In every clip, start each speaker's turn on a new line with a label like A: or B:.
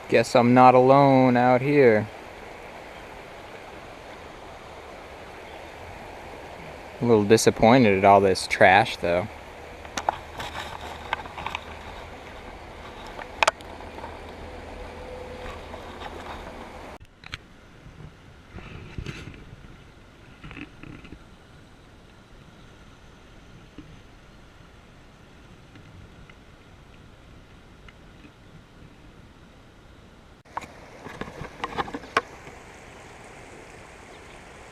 A: Guess I'm not alone out here. A little disappointed at all this trash, though.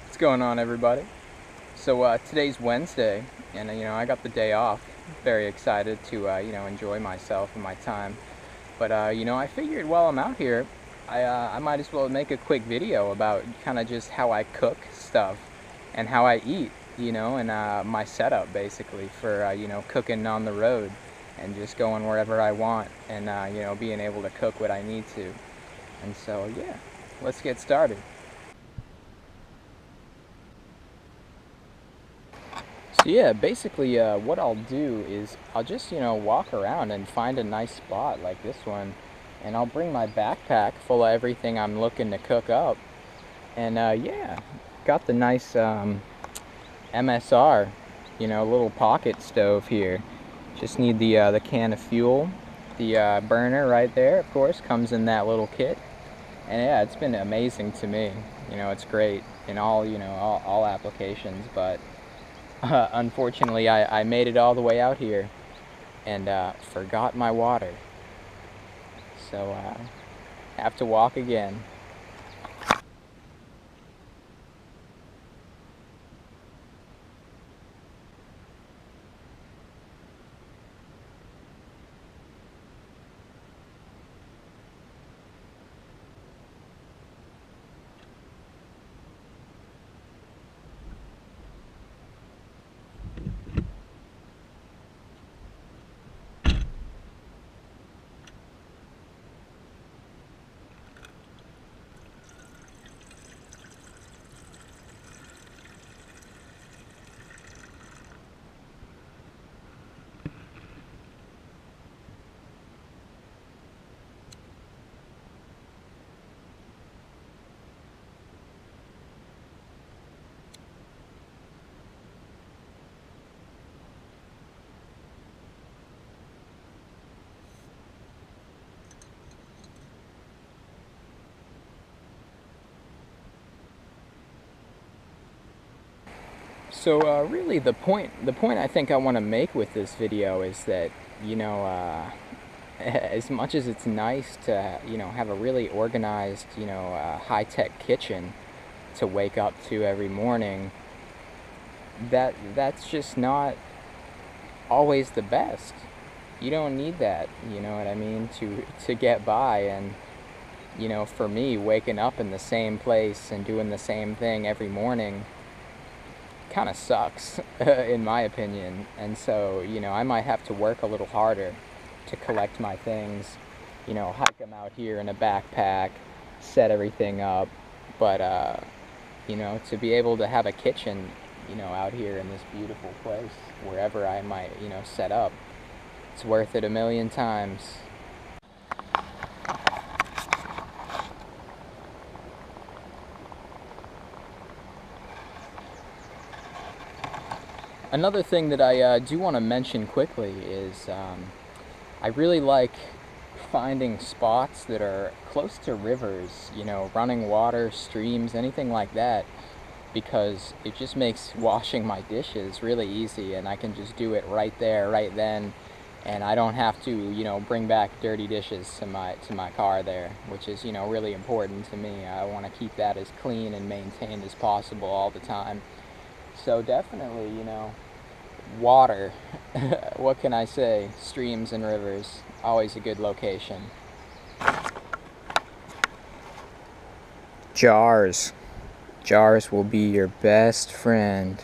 A: What's going on, everybody? So today's Wednesday, and I got the day off. Very excited to enjoy myself and my time. But I figured while I'm out here, I might as well make a quick video about kind of just how I cook stuff and how I eat, and my setup basically for cooking on the road and just going wherever I want and being able to cook what I need to. And so yeah, let's get started. So yeah, basically what I'll do is I'll just walk around and find a nice spot like this one, and I'll bring my backpack full of everything I'm looking to cook up. And yeah, got the nice MSR, little pocket stove here. Just need the can of fuel. The burner right there, of course, comes in that little kit. And yeah, it's been amazing to me. It's great in all applications, but unfortunately, I made it all the way out here and forgot my water. So have to walk again. So really the point I think I want to make with this video is that as much as it's nice to have a really organized high-tech kitchen to wake up to every morning, that's just not always the best. You don't need that, you know what I mean, to get by. And for me, waking up in the same place and doing the same thing every morning kind of sucks in my opinion. And so I might have to work a little harder to collect my things, hike them out here in a backpack, set everything up. But to be able to have a kitchen out here in this beautiful place, wherever I might set up, it's worth it a million times. Another thing that I do want to mention quickly is I really like finding spots that are close to rivers, running water, streams, anything like that, because it just makes washing my dishes really easy, and I can just do it right there, right then, and I don't have to, bring back dirty dishes to my car there, which is, really important to me. I want to keep that as clean and maintained as possible all the time. So definitely, water. What can I say? Streams and rivers, always a good location. Jars. Jars will be your best friend.